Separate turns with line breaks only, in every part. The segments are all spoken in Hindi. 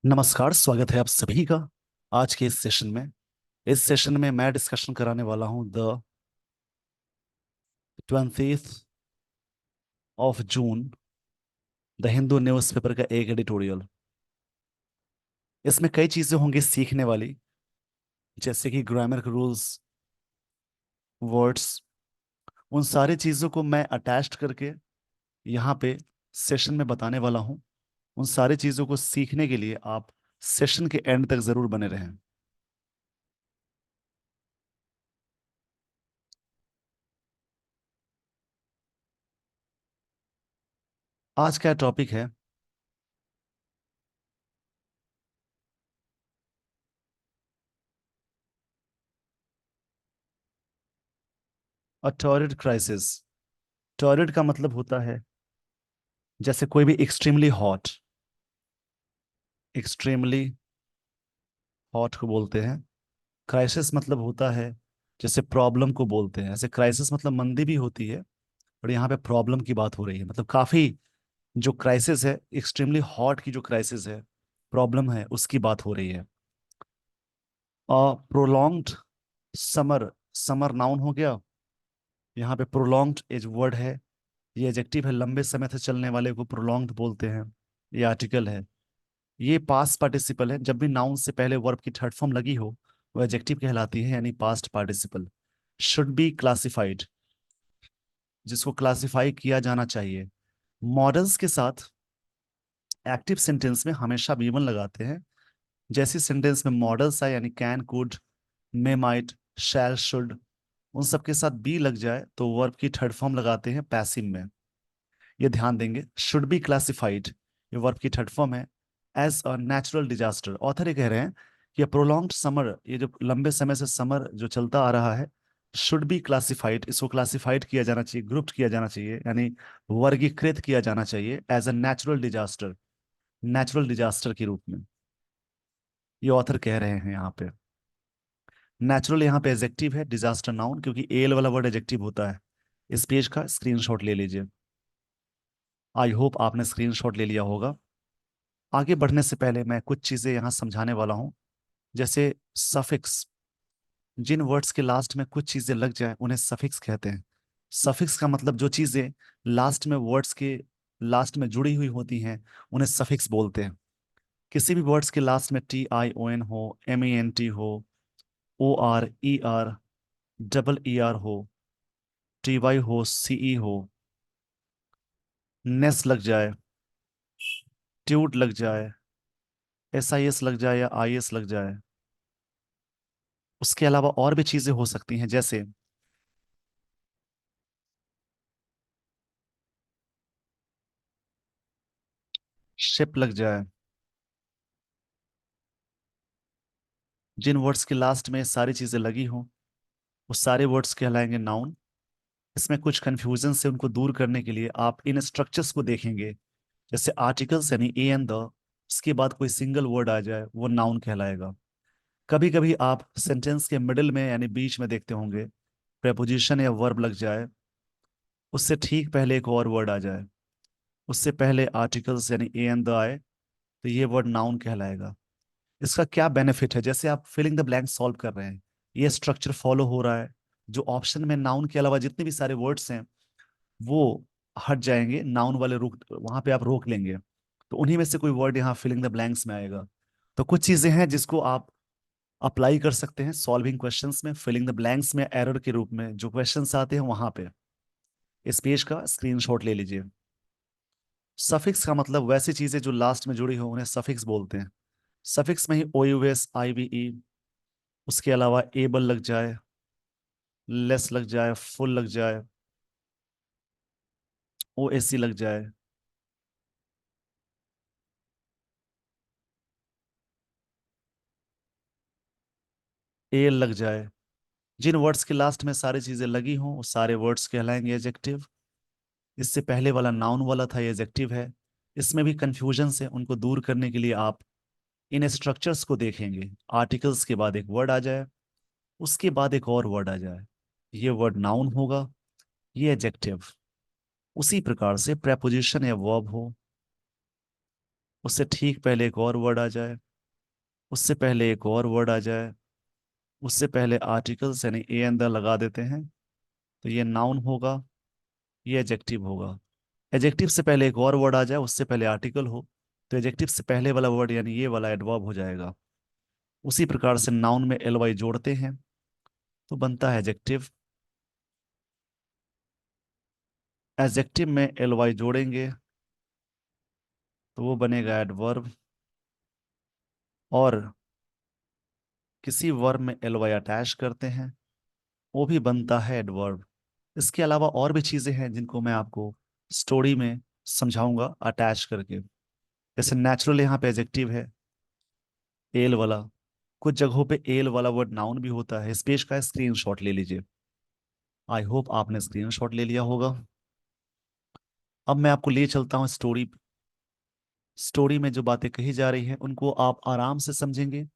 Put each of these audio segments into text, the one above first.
नमस्कार, स्वागत है आप सभी का आज के इस सेशन में मैं डिस्कशन कराने वाला हूं the 20th of June the Hindu newspaper का एक एडिटोरियल। इसमें कई चीजें होंगी सीखने वाली, जैसे कि ग्रामर रूल्स, वर्ड्स। उन सारी चीजों को मैं अटैच्ड करके यहाँ पे सेशन में बताने वाला हूँ। उन सारी चीजों को सीखने के लिए आप सेशन के एंड तक जरूर बने रहें। आज का टॉपिक है अ टॉरिड क्राइसिस। टॉरिड का मतलब होता है जैसे कोई भी एक्सट्रीमली हॉट, एक्सट्रीमली हॉट को बोलते हैं। क्राइसिस मतलब होता है जैसे प्रॉब्लम को बोलते हैं। ऐसे क्राइसिस मतलब मंदी भी होती है, और यहाँ पे प्रॉब्लम की बात हो रही है। मतलब काफी जो क्राइसिस है, एक्सट्रीमली हॉट की जो क्राइसिस है, प्रॉब्लम है, उसकी बात हो रही है। प्रोलॉन्ग्ड समर, समर नाउन हो गया। यहाँ पे प्रोलॉन्ग्ड एज वर्ड है, ये एडजेक्टिव है। लंबे समय से चलने वाले को प्रोलॉन्ग्ड बोलते हैं। ये आर्टिकल है। ये पास्ट पार्टिसिपल है। जब भी नाउन से पहले वर्ब की थर्ड फॉर्म लगी हो, वो एडजेक्टिव कहलाती है, यानी past participle. Should be classified, जिसको क्लासिफाई किया जाना चाहिए। मॉडल्स के साथ एक्टिव सेंटेंस में हमेशा बी वन लगाते हैं। जैसे सेंटेंस में मॉडल्स आए, यानी can, could, may, might, shall, should, उन सब के साथ बी लग जाए तो वर्ब की थर्ड फॉर्म लगाते हैं पैसिव में। ये ध्यान देंगे। शुड बी क्लासिफाइड, ये वर्ब की थर्ड फॉर्म है। As a natural disaster, author ये कह रहे हैं कि प्रोलॉन्ग्ड समर, ये जो लंबे समय से समर जो चलता आ रहा है, शुड बी क्लासिफाइड, इसको क्लासिफाइड किया जाना चाहिए, ग्रुप्ड किया जाना चाहिए, यानी वर्गीकृत किया जाना चाहिए as a natural disaster, natural disaster के रूप में। ये ऑथर कह रहे हैं यहाँ पे। नेचुरल यहाँ पे एडजेक्टिव है, डिजास्टर नाउन, क्योंकि एल वाला वर्ड एडजेक्टिव होता है। इस पेज का स्क्रीनशॉट ले लीजिए। आई होप आपने स्क्रीनशॉट ले लिया होगा। आगे बढ़ने से पहले मैं कुछ चीजें यहाँ समझाने वाला हूँ। जैसे सफिक्स, जिन वर्ड्स के लास्ट में कुछ चीजें लग जाए उन्हें सफिक्स कहते हैं। सफिक्स का मतलब जो चीजें लास्ट में वर्ड्स के लास्ट में जुड़ी हुई होती हैं, उन्हें सफिक्स बोलते हैं। किसी भी वर्ड्स के लास्ट में TION हो, MENT हो, OR ER, ER हो, TY हो, CE हो, नेस लग जाए, ट्यूट लग जाए, SIS लग जाए या IS लग जाए। उसके अलावा और भी चीजें हो सकती हैं, जैसे शिप लग जाए। जिन वर्ड्स के लास्ट में सारी चीजें लगी हों, वो सारे वर्ड्स कहलाएंगे नाउन। इसमें कुछ कंफ्यूजन से उनको दूर करने के लिए आप इन स्ट्रक्चर्स को देखेंगे। जैसे आर्टिकल्स यानी ए एंड द, इसके बाद कोई सिंगल वर्ड आ जाए वो नाउन कहलाएगा। कभी कभी आप सेंटेंस के मिडिल में यानी बीच में देखते होंगे प्रेपोजिशन या वर्ब लग जाए, उससे ठीक पहले एक और वर्ड आ जाए, उससे पहले आर्टिकल्स यानी ए एंड द आए, तो ये वर्ड नाउन कहलाएगा। इसका क्या बेनिफिट है, जैसे आप फिलिंग द ब्लैंक सॉल्व कर रहे हैं, ये स्ट्रक्चर फॉलो हो रहा है। जो ऑप्शन में नाउन के अलावा जितने भी सारे वर्ड्स हैं वो हट जाएंगे, नाउन वाले रुक, वहां पे आप रोक लेंगे, तो उन्हीं में से कोई वर्ड यहाँ फिलिंग द ब्लैंक्स में आएगा। तो कुछ चीजें हैं जिसको आप अप्लाई कर सकते हैं सॉल्विंग क्वेश्चंस में, फिलिंग द ब्लैंक्स में, एरर के रूप में जो क्वेश्चंस आते हैं वहां पे। इस पेज का स्क्रीनशॉट ले लीजिए। सफिक्स का मतलब वैसी चीजें जो लास्ट में जुड़ी हो उन्हें सफिक्स बोलते हैं। सफिक्स में ही OUS, IVE, उसके अलावा एबल लग जाए, लेस लग जाए, फुल लग जाए, OSC लग जाए, एल लग जाए। जिन वर्ड्स के लास्ट में सारी चीजें लगी हों वो सारे वर्ड्स कहलाएंगे एडजेक्टिव। इससे पहले वाला नाउन वाला था, ये एडजेक्टिव है। इसमें भी कंफ्यूजन से उनको दूर करने के लिए आप इन स्ट्रक्चर्स को देखेंगे। आर्टिकल्स के बाद एक वर्ड आ जाए, उसके बाद एक और वर्ड आ जाए, ये वर्ड नाउन होगा, ये एडजेक्टिव। उसी प्रकार से प्रेपोजिशन या वर्ब हो, उससे ठीक पहले एक और वर्ड आ जाए, उससे पहले एक और वर्ड आ जाए, उससे पहले आर्टिकल्स यानी ए अंदर लगा देते हैं, तो ये नाउन होगा, ये एडजेक्टिव होगा। एडजेक्टिव से पहले एक और वर्ड आ जाए, उससे पहले आर्टिकल हो, तो एडजेक्टिव से पहले वाला वर्ड यानी ये वाला एडवर्ब हो जाएगा। उसी प्रकार से नाउन में एल वाई जोड़ते हैं तो बनता है एडजेक्टिव। एडजेक्टिव में एल वाई जोड़ेंगे तो वो बनेगा एडवर्ब, और किसी वर्ब में एल वाई अटैच करते हैं वो भी बनता है एडवर्ब। इसके अलावा और भी चीजें हैं जिनको मैं आपको स्टोरी में समझाऊंगा अटैच करके। जैसे नेचुरल यहाँ पे एडजेक्टिव है एल वाला, कुछ जगहों पे एल वाला वर्ड नाउन भी होता है। इस पेज का स्क्रीनशॉट ले लीजिए। आई होप आपने स्क्रीनशॉट ले लिया होगा। अब मैं आपको ले चलता हूँ स्टोरी। स्टोरी में जो बातें कही जा रही हैं उनको आप आराम से समझेंगे,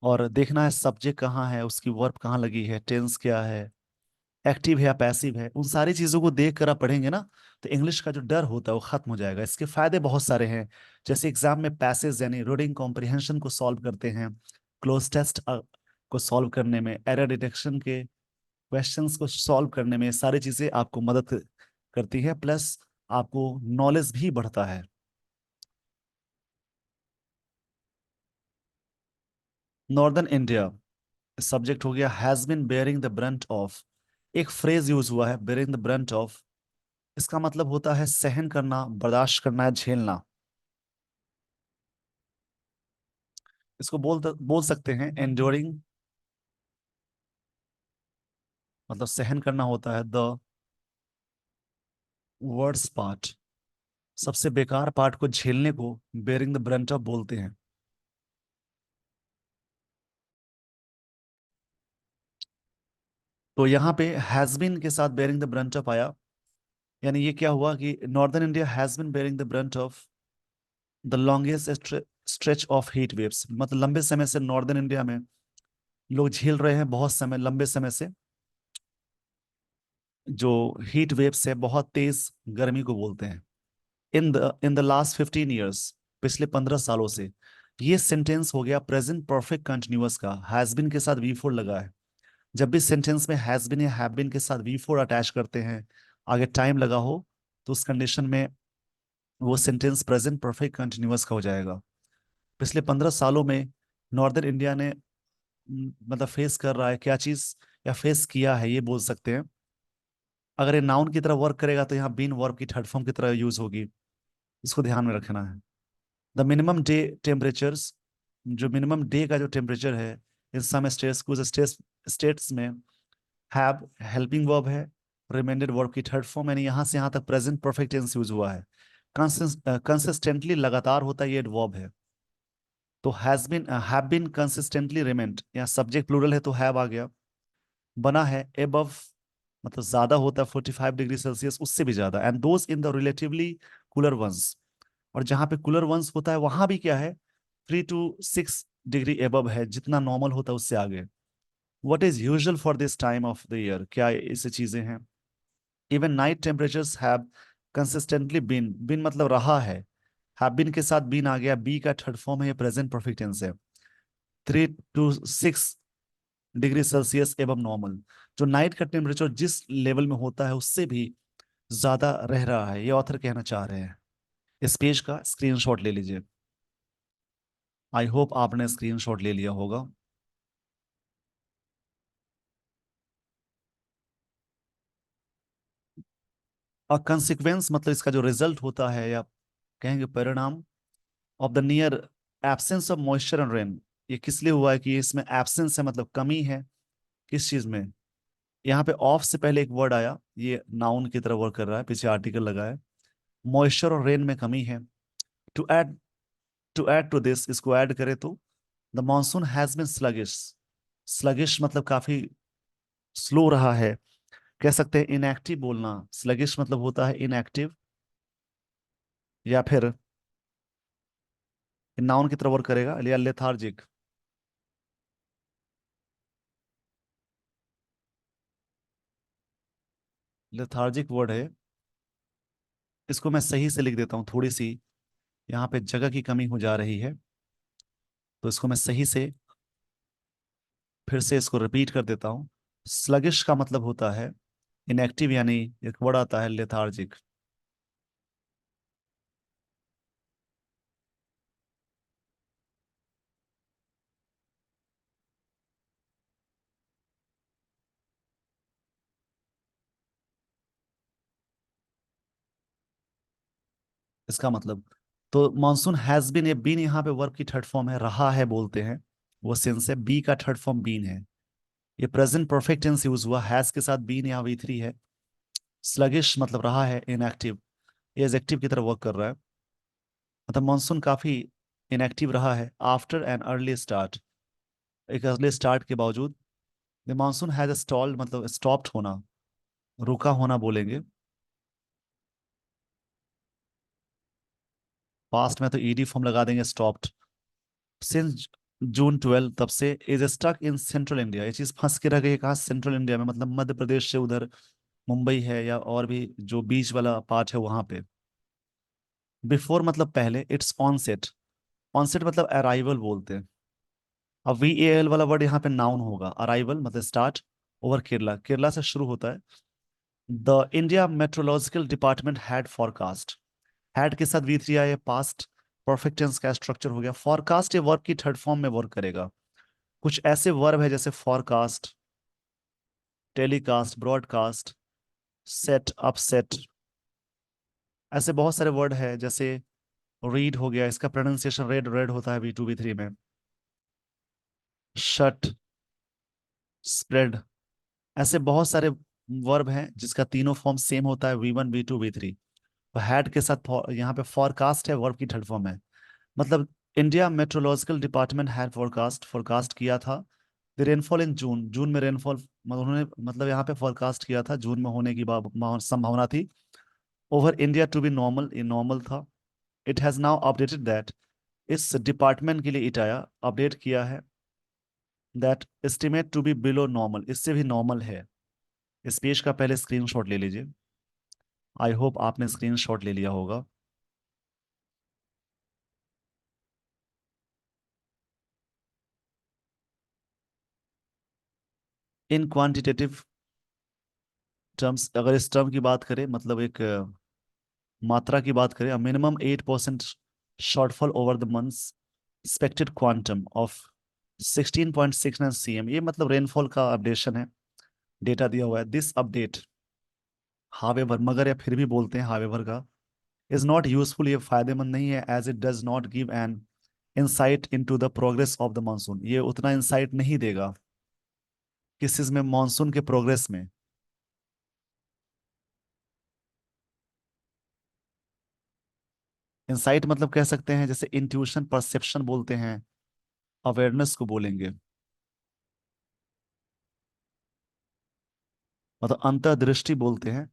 और देखना है सब्जेक्ट कहाँ है, उसकी वर्ब कहाँ लगी है, टेंस क्या है, एक्टिव है या पैसिव है। उन सारी चीजों को देख कर आप पढ़ेंगे ना, तो इंग्लिश का जो डर होता है वो खत्म हो जाएगा। इसके फायदे बहुत सारे हैं। जैसे एग्जाम में पैसेज यानी रीडिंग कॉम्प्रिहेंशन को सॉल्व करते हैं, क्लोज टेस्ट को सॉल्व करने में, एरर डिटेक्शन के क्वेश्चंस को सॉल्व करने में, सारी चीजें आपको मदद करती है। प्लस आपको नॉलेज भी बढ़ता है। नॉर्दर्न इंडिया सब्जेक्ट हो गया, has been bearing the Brunt of. एक फ्रेज यूज हुआ है बेयरिंग द ब्रंट ऑफ, इसका मतलब होता है सहन करना, बर्दाश्त करना, झेलना। इसको बोल सकते हैं एंड्योरिंग, मतलब सहन करना होता है। द वर्स्ट पार्ट, सबसे बेकार पार्ट को झेलने को बेयरिंग द ब्रंट ऑफ बोलते हैं। तो यहाँ पे हैज बिन के साथ बेयरिंग द ब्रंट ऑफ आया, यानी ये क्या हुआ कि northern India has been bearing the Brunt of the longest stretch of heat waves. मतलब लंबे समय से नॉर्दर्न इंडिया में लोग झेल रहे हैं, बहुत समय, लंबे समय से जो हीट वेव्स है, बहुत तेज गर्मी को बोलते हैं। इन द लास्ट 15 ईयर्स, पिछले 15 सालों से। ये सेंटेंस हो गया प्रेजेंट परफेक्ट कंटिन्यूअस का, हैज बिन के साथ वी फोर लगा है। जब भी सेंटेंस में हैज बिन या हैव बिन के साथ वी फोर अटैच करते हैं, आगे टाइम लगा हो, तो उस कंडीशन में वो सेंटेंस प्रेजेंट परफेक्ट कंटिन्यूअस का हो जाएगा। पिछले 15 सालों में नॉर्दर्न इंडिया ने मतलब फेस कर रहा है क्या चीज, या फेस किया है ये बोल सकते हैं। अगर ये नाउन की तरह वर्क करेगा तो यहाँ बीन वर्ब की थर्ड फॉर्म की तरह यूज होगी। इसको ध्यान में रखना है। द मिनिमम डे टेम्परेचर्स, जो मिनिमम डे का जो टेम्परेचर है इन सम स्टेट्स, कुछ स्टेट्स में हैव हेल्पिंग वर्ब है, रिमेंडेड वर्ब की थर्ड फॉर्म, यानी यहाँ से यहाँ तक प्रेजेंट परफेक्ट टेंस यूज हुआ है। कंसिस्टेंटली लगातार होता है, ये वर्ब है। तो has been, have been consistently remained, यहाँ सब्जेक्ट प्लूरल है तो हैव आ गया। बना है एबव, मतलब ज्यादा होता है 45 डिग्री सेल्सियस, उससे भी ज्यादा, and those in the relatively cooler ones. और जहां पे कूलर वंस होता है वहां भी क्या है, 3 to 6 डिग्री एबव है, जितना नॉर्मल होता है उससे आगे। What is usual for this time of the year, क्या ऐसी चीजें हैं। Even night temperatures have consistently been मतलब रहा है, हैव बीन के साथ बीन आ गया, बी का थर्ड फॉर्म है, ये प्रेजेंट परफेक्ट टेंस है। 3 to 6 डिग्री सेल्सियस एवं नॉर्मल, जो नाइट का टेम्परेचर जिस लेवल में होता है उससे भी ज्यादा रह रहा है, ये ऑथर कहना चाह रहे हैं। इस पेज का स्क्रीनशॉट ले लीजिए। आई होप आपने स्क्रीनशॉट ले लिया होगा। और कंसिक्वेंस मतलब इसका जो रिजल्ट होता है, या कहेंगे परिणाम, of the near absence of moisture and rain. ये किस लिए हुआ है कि इसमें एब्सेंस है, मतलब कमी है किस चीज में। यहाँ पे ऑफ से पहले एक वर्ड आया, ये नाउन की तरह वर्क कर रहा है, पीछे आर्टिकल लगा है। मॉइस्चर और रेन में कमी है। To add to add to this, इसको ऐड करें तो the monsoon has been sluggish. Sluggish मतलब काफी स्लो रहा है, कह सकते हैं इनएक्टिव बोलना। स्लगिश मतलब होता है इनएक्टिव, या फिर नाउन की तरह वर्क करेगा, या लेथार्जिक। लेथार्जिक वर्ड है, इसको मैं सही से लिख देता हूँ थोड़ी सी। यहाँ पे जगह की कमी हो जा रही है, तो इसको मैं सही से फिर से इसको रिपीट कर देता हूँ। स्लगिश का मतलब होता है इनएक्टिव, यानी एक वर्ड आता है लेथार्जिक। इसका मतलब, तो मानसून हैज बीन, ये बीन यहाँ पे वर्ब की थर्ड फॉर्म है, रहा है बोलते हैं, वो सेंस है। बी का थर्ड फॉर्म बीन है। ये प्रेजेंट परफेक्ट टेंस यूज हुआ, हैज के साथ बीन या वी थ्री है। स्लगिश मतलब रहा है, इनएक्टिव ये एडजेक्टिव की तरह वर्क कर रहा है। मतलब मानसून काफी इनएक्टिव रहा है आफ्टर एन अर्ली स्टार्ट, एक अर्ली स्टार्ट के बावजूद। द मानसून हैज स्टॉल्ड मतलब स्टॉप्ड होना, रुका होना बोलेंगे। पास्ट में तो ईडी फॉर्म लगा देंगे, स्टॉप्ड। सिंस जून 12 तब से is stuck in central India, ये चीज फंस के रह गई है कहाँ, सेंट्रल इंडिया में, मतलब मध्य प्रदेश से उधर मुंबई है या और भी जो बीच वाला पार्ट है वहां पे। बिफोर मतलब पहले, इट्स ऑनसेट, ऑनसेट मतलब अराइवल बोलते हैं। अब वी ए एल वाला वर्ड यहाँ पे नाउन होगा, अराइवल मतलब स्टार्ट, ओवर केरला, केरला से शुरू होता है। The India meteorological department had forecast, had के साथ वी थ्री आए, पास्ट परफेक्ट टेंस का स्ट्रक्चर हो गया। फॉरकास्ट ये वर्ब की थर्ड फॉर्म में वर्क करेगा। कुछ ऐसे वर्ब है जैसे forecast, telecast, broadcast, set, upset, ऐसे बहुत सारे वर्ड है। जैसे रीड हो गया, इसका प्रोनाउंसिएशन रेड रेड होता है V2 V3 में। शट, स्प्रेड, ऐसे बहुत सारे वर्ब हैं जिसका तीनों फॉर्म सेम होता है, V1 V2 V3। तो हैड के साथ यहाँ पे फॉरकास्ट है, वर्ब की थर्ड फॉर्म है। मतलब India meteorological department had forecast, forecast किया था द रेनफॉल इन जून, जून में रेनफॉल, उन्होंने मतलब यहाँ पे फोरकास्ट किया था जून में होने की संभावना थी। Over India to be normal, ये नॉर्मल था। It has now updated that, इस डिपार्टमेंट के लिए इट आया, अपडेट किया है। That estimate to be below normal, इससे भी नॉर्मल है। इस पेज का पहले स्क्रीनशॉट ले लीजिए। आई होप आपने स्क्रीनशॉट ले लिया होगा। इन क्वांटिटेटिव टर्म्स, अगर इस टर्म की बात करें, मतलब एक मात्रा की बात करें, minimum 8% shortfall over the months, expected quantum of 16.69 cm, ये मतलब रेनफॉल का अपडेशन है, डेटा दिया हुआ है। दिस अपडेट, हावेवर, मगर या फिर भी बोलते हैं हावेवर का, इज नॉट यूजफुल, ये फायदेमंद नहीं है, as it does not give an insight into the progress of the monsoon, ये उतना इंसाइट नहीं देगा किस चीज में, मानसून के प्रोग्रेस में। इंसाइट मतलब कह सकते हैं जैसे इंट्यूशन, परसेप्शन बोलते हैं, अवेयरनेस को बोलेंगे। मतलब अंतर्दृष्टि बोलते हैं।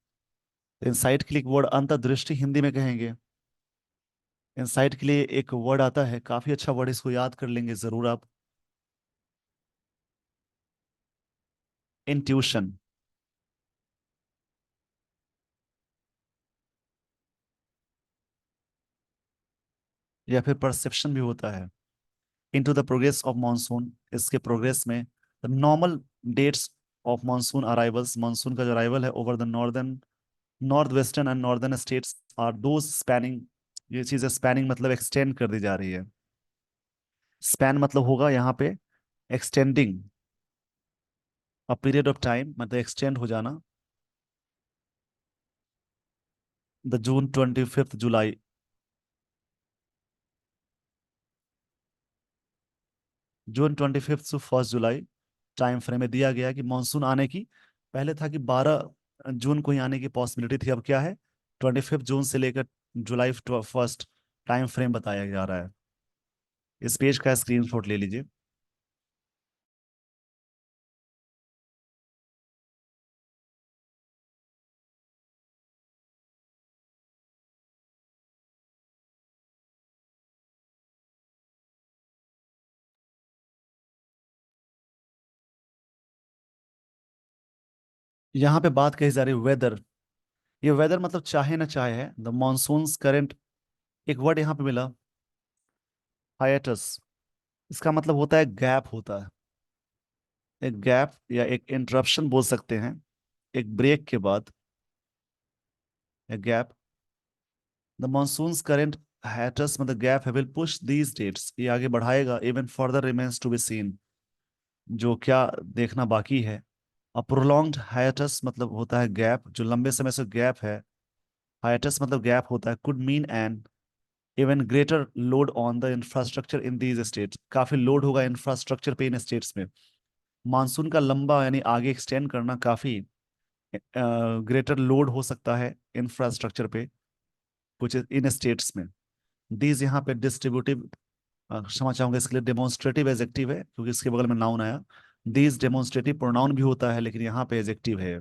इंसाइट के लिए एक वर्ड अंतर्दृष्टि हिंदी में कहेंगे। इंसाइट के लिए एक वर्ड आता है, काफी अच्छा वर्ड, इसको याद कर लेंगे जरूर आप, इंट्यूशन। या फिर परसेप्शन भी होता है। Into the progress of monsoon, इसके प्रोग्रेस में। The normal dates of monsoon arrivals, monsoon का जो अराइवल है over the northern, north western and northern states are those spanning, ये चीजें स्पैनिंग मतलब एक्सटेंड कर दी जा रही है। स्पैन मतलब होगा यहाँ पे extending, a period of time मतलब एक्सटेंड हो जाना। The June 25 July, June 25 to 1 July time frame में दिया गया है कि मानसून आने की, पहले था कि 12 जून को ही आने की पॉसिबिलिटी थी, अब क्या है, 25 जून से लेकर July 1 टाइम फ्रेम बताया जा रहा है। इस पेज का स्क्रीनशॉट ले लीजिए। यहाँ पे बात कही जा रही है वेदर, ये वेदर मतलब चाहे ना चाहे है, द मानसून करंट एक वर्ड यहाँ पे मिला, हाइएटस। इसका मतलब होता है गैप होता है, एक गैप या एक इंटरप्शन बोल सकते हैं, एक ब्रेक के बाद, एक गैप। द मानसून्स करेंट हाइएटस मतलब गैप है, विल पुश दीज डेट्स, ये आगे बढ़ाएगा, even further remains to be seen, जो क्या देखना बाकी है। और प्रोलॉन्ग्ड हाइएटस मतलब होता है गैप, जो लंबे समय से गैप है। हाइएटस मतलब गैप होता है, could mean an even greater load on the infrastructure in these states, काफी लोड होगा इंफ्रास्ट्रक्चर पे इन स्टेट्स में। मानसून का लंबा यानी आगे एक्सटेंड करना काफी ग्रेटर लोड हो सकता है इंफ्रास्ट्रक्चर पे कुछ इन स्टेट्स में। दीज यहाँ पे डिस्ट्रीब्यूटिव, क्षमा चाहूंगा इसके लिए, डेमोन्स्ट्रेटिव एजेक्टिव है क्योंकि इसके बगल में नाउन आया। दीज डेमोन्स्ट्रेटिव प्रोनाउन भी होता है लेकिन यहाँ पे एजेक्टिव है।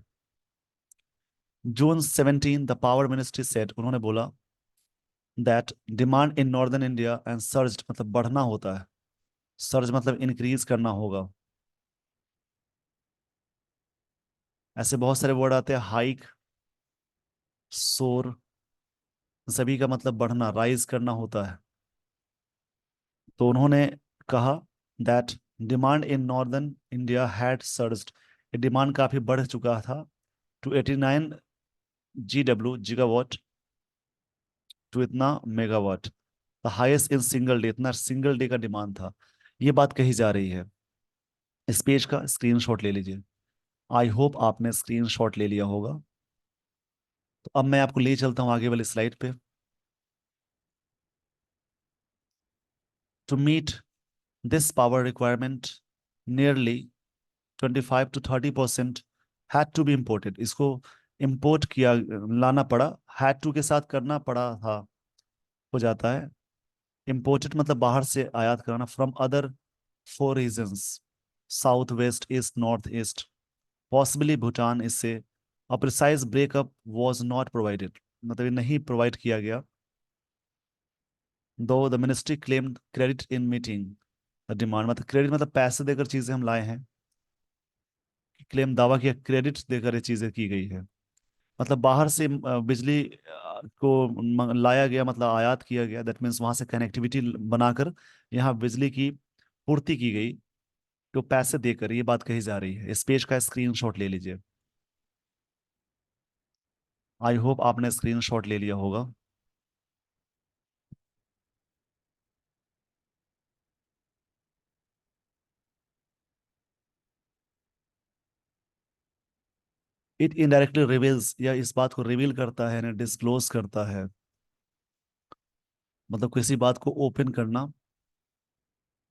जून 17 द पावर मिनिस्ट्री सेट, उन्होंने बोला that demand in northern India and surge मतलब बढ़ना होता है, सर्ज मतलब इंक्रीज करना होगा। ऐसे बहुत सारे वर्ड आते हैं, हाइक, सोर, सभी का मतलब बढ़ना, राइज करना होता है। तो उन्होंने कहा that demand in northern India had surged, ये डिमांड काफी बढ़ चुका था, टू 89 GW जिगावाट, टू इतना megawatt, the highest in single day, इतना सिंगल डे का डिमांड था। ये बात कही जा रही है। इस पेज का स्क्रीनशॉट ले लीजिए। आई होप आपने स्क्रीनशॉट ले लिया होगा। तो अब मैं आपको ले चलता हूँ आगे वाली स्लाइड पे। To meet this power requirement nearly 25 to 30% had to be imported, इसको इम्पोर्ट किया, लाना पड़ा, हैड टू के साथ करना पड़ा था, हो जाता है। इम्पोर्टेड मतलब बाहर से आयात कराना, from other 4 regions, south west east north east, possibly Bhutan, इससे। A precise breakup was not provided, मतलब ये नहीं प्रोवाइड किया गया। Though the ministry claimed credit in meeting the demand, मतलब क्रेडिट मतलब पैसे देकर चीजें हम लाए हैं, क्लेम दावा किया, क्रेडिट देकर ये चीजें की गई है। मतलब बाहर से बिजली को लाया गया, मतलब आयात किया गया, दैट मीन्स वहां से कनेक्टिविटी बनाकर यहाँ बिजली की पूर्ति की गई, तो पैसे देकर, ये बात कही जा रही है। इस पेज का स्क्रीनशॉट ले लीजिए। आई होप आपने स्क्रीनशॉट ले लिया होगा। इट इनडायरेक्टली रिवील्स, या इस बात को रिवील करता है, डिस्क्लोज करता है, मतलब किसी बात को ओपन करना,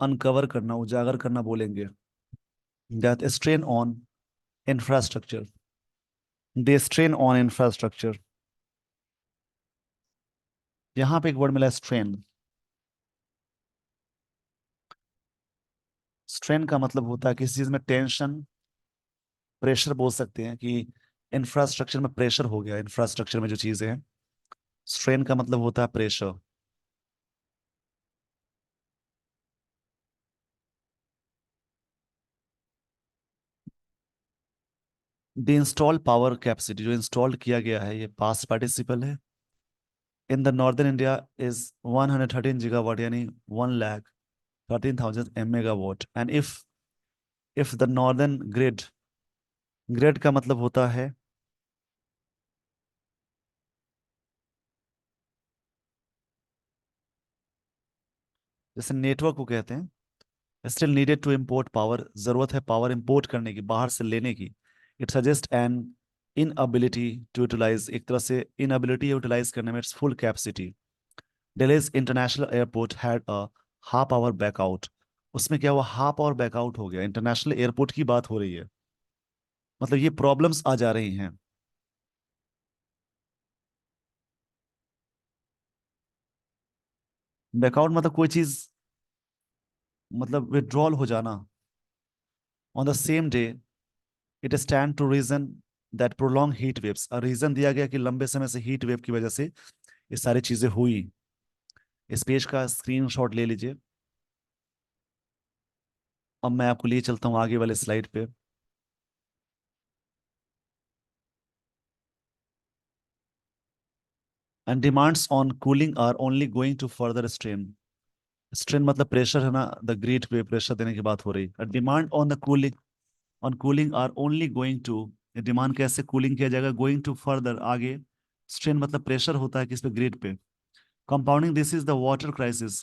अनकवर करना, उजागर करना बोलेंगे। That strain on infrastructure, they strain on infrastructure. यहाँ पे एक वर्ड मिला, स्ट्रेन। स्ट्रेन का मतलब होता है किसी चीज में टेंशन, प्रेशर बोल सकते हैं कि इंफ्रास्ट्रक्चर में प्रेशर हो गया, इंफ्रास्ट्रक्चर में जो चीजें हैं। स्ट्रेन का मतलब होता है pressure. The install power capacity, जो इंस्टॉल किया गया है, ये पास्ट पार्टिसिपल है। In the northern India is 113 GW, यानी 1,13,000 megawatt. And if the northern grid, grid का मतलब होता है, जैसे नेटवर्क को कहते हैं, still needed to import power, जरूरत है पावर इंपोर्ट करने की, बाहर से लेने की। It suggest an inability to utilise, एक तरह से इनअबिलिटी यूटिलाइज करने में its full capacity. Delhi's international airport had a half hour blackout, उसमें क्या हुआ, हाफ आवर बैकआउट हो गया। इंटरनेशनल एयरपोर्ट की बात हो रही है, मतलब ये प्रॉब्लम्स आ जा रही हैं। बैकआउट मतलब कोई चीज, मतलब विड्रॉल हो जाना। On the same day it stand to reason that prolong heat waves, reason दिया गया कि लंबे समय से हीट वेव की वजह से ये सारी चीजें हुई। इस पेज का स्क्रीनशॉट ले लीजिए। अब मैं आपको लिए चलता हूँ आगे वाले स्लाइड पे। And demands on cooling are only going to further strain. Strain मतलब प्रेशर है ना, द ग्रिड पे प्रेशर देने की बात हो रही है। Demand on the cooling, on cooling are only going to, demand कैसे कूलिंग किया जाएगा, गोइंग टू फर्दर आगे। स्ट्रेन मतलब प्रेशर होता है किस पे, ग्रिड पे। Compounding this is the water crisis,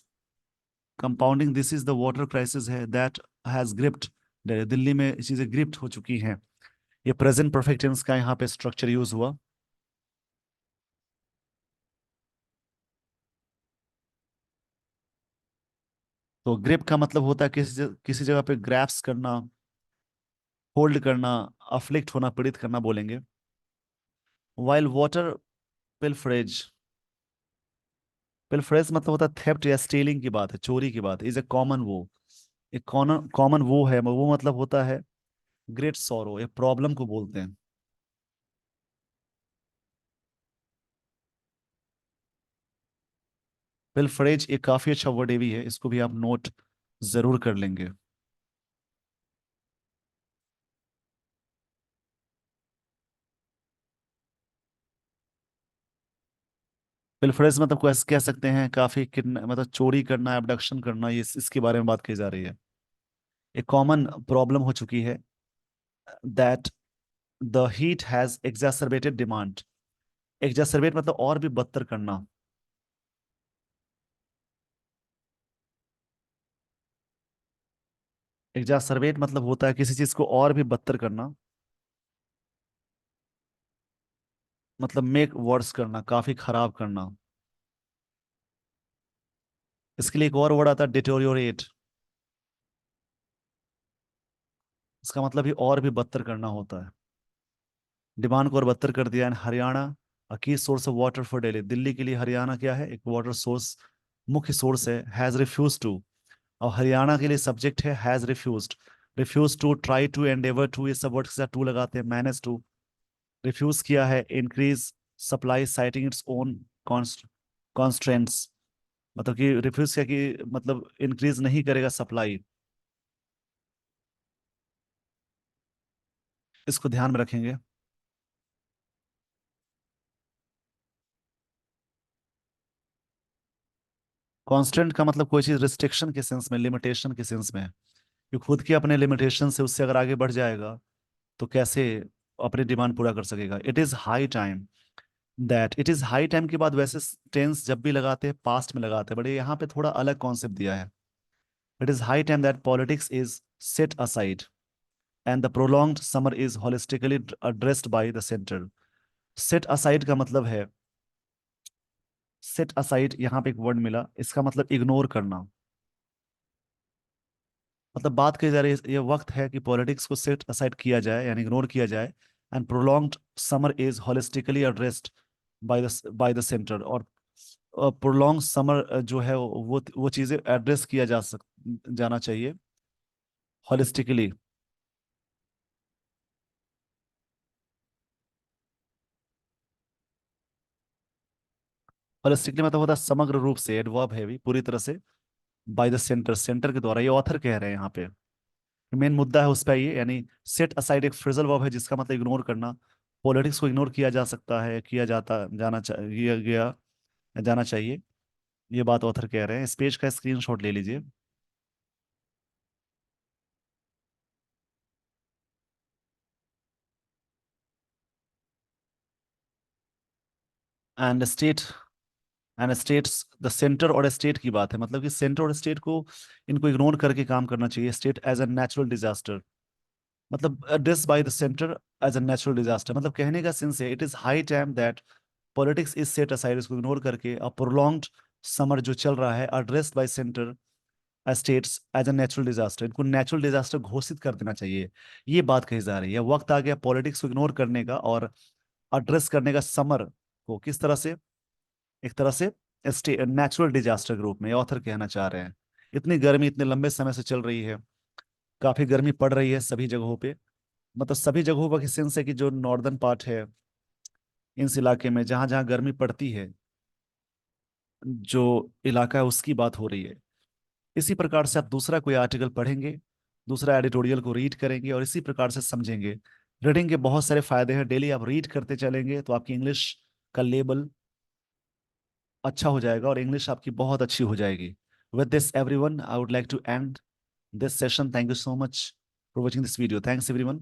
compounding this is the water crisis है दैट हैज ग्रिप्ड, दिल्ली में चीजें ग्रिप्ट हो चुकी हैं। ये प्रेजेंट परफेक्ट टेंस का यहाँ पे स्ट्रक्चर यूज हुआ। तो ग्रिप का मतलब होता है किसी जगह पे ग्रैप्स करना, होल्ड करना, अफ्लिक्ट होना, पीड़ित करना बोलेंगे। वाइल वाटर पिलफरेज, पिलफरेज मतलब होता है थेफ्ट या स्टीलिंग की बात है, चोरी की बात है। इज ए कॉमन वो, एक कॉमन कॉमन वो है, वो मतलब होता है ग्रेट सॉरो, ये प्रॉब्लम को बोलते हैं। पिलफरेज एक काफी अच्छा वर्ड भी है, इसको भी आप नोट जरूर कर लेंगे। पिलफरेज मतलब को ऐसे कह सकते हैं काफी मतलब चोरी करना, एबडक्शन करना, ये इसके बारे में बात की जा रही है। एक कॉमन प्रॉब्लम हो चुकी है that the heat has exacerbated demand. Exacerbate मतलब और भी बदतर करना। एग्जैसरबेट मतलब होता है किसी चीज को और भी बदतर करना, मतलब मेक वर्स करना, काफी खराब करना। इसके लिए एक और वर्ड आता है डिटोरियोरेट, इसका मतलब भी और भी बदतर करना होता है। डिमांड को और बदतर कर दिया। And Haryana a key source of water for Delhi, Delhi के लिए हरियाणा क्या है, एक वाटर सोर्स, मुख्य सोर्स है। हैज रिफ्यूज टू, और हरियाणा के लिए सब्जेक्ट है has refused. Refuse to, try to, endeavour to, ये सब वर्ड के साथ टू लगाते हैं। मैनेज टू, रिफ्यूज किया है increase supply citing its own constraints, मतलब कि रिफ्यूज किया कि मतलब इंक्रीज नहीं करेगा सप्लाई। इसको ध्यान में रखेंगे। कांस्टेंट का मतलब कोई चीज रिस्ट्रिक्शन के सेंस में, लिमिटेशन के सेंस में है, कि खुद के अपने लिमिटेशन से उससे अगर आगे बढ़ जाएगा तो कैसे अपनी डिमांड पूरा कर सकेगा। It is high time that, it is high time के बाद वैसे टेंस जब भी लगाते हैं पास्ट में लगाते हैं, बट ये यहाँ पे थोड़ा अलग कॉन्सेप्ट दिया है। It is high time that politics is set aside and the prolonged summer is holistically addressed bye the centre. Set aside का मतलब है, सेट असाइड यहाँ पे एक वर्ड मिला, इसका मतलब इग्नोर करना। मतलब बात की जा रही है, ये वक्त है कि पॉलिटिक्स को सेट असाइड किया जाए यानी इग्नोर किया जाए। And prolonged summer is holistically addressed by the centre. और प्रोलॉन्ग समर जो है वो चीजें एड्रेस किया जाना चाहिए होलिस्टिकली। होलिस्टिकली मतलब होता है समग्र रूप से, एडवर्ब है भी, पूरी तरह से। बाय द सेंटर, सेंटर के द्वारा, ये ऑथर कह रहे हैं यहाँ पे। मेन मुद्दा है उसका ये, यानी सेट असाइड एक फ्रेजल वर्ब है जिसका मतलब इग्नोर करना। पॉलिटिक्स को इग्नोर किया जा सकता है, किया जाता जाना चाहिए, गया जाना चाहिए। ये बात ऑथर कह रहे हैं। इस पेज का स्क्रीनशॉट ले लीजिए। And state, and states the centre और स्टेट की बात है, मतलब कि सेंटर और स्टेट को, इनको इग्नोर करके काम करना चाहिए। State as a natural disaster, मतलब address by the centre as a natural disaster, मतलब कहने का सेंस है it is high time that politics is set aside, इसको इग्नोर करके अ प्रोलॉन्ग्ड समर जो चल रहा है addressed by centre states as a natural disaster, इनको नेचुरल डिजास्टर घोषित कर देना चाहिए। ये बात कही जा रही है। वक्त आ गया पॉलिटिक्स को इग्नोर करने का और एड्रेस करने का समर को, किस तरह से, एक तरह से नेचुरल डिजास्टर के रूप में, ऑथर कहना चाह रहे हैं। इतनी गर्मी इतने लंबे समय से चल रही है, काफी गर्मी पड़ रही है सभी जगहों पे, मतलब सभी जगहों पर, सेंस है कि जो नॉर्दर्न पार्ट है इस इलाके में जहां जहां गर्मी पड़ती है, जो इलाका है उसकी बात हो रही है। इसी प्रकार से आप दूसरा कोई आर्टिकल पढ़ेंगे, दूसरा एडिटोरियल को रीड करेंगे और इसी प्रकार से समझेंगे। रीडिंग के बहुत सारे फायदे हैं, डेली आप रीड करते चलेंगे तो आपकी इंग्लिश का लेवल अच्छा हो जाएगा और इंग्लिश आपकी बहुत अच्छी हो जाएगी। With this everyone, I would like to end this session. Thank you so much for watching this video. Thanks everyone.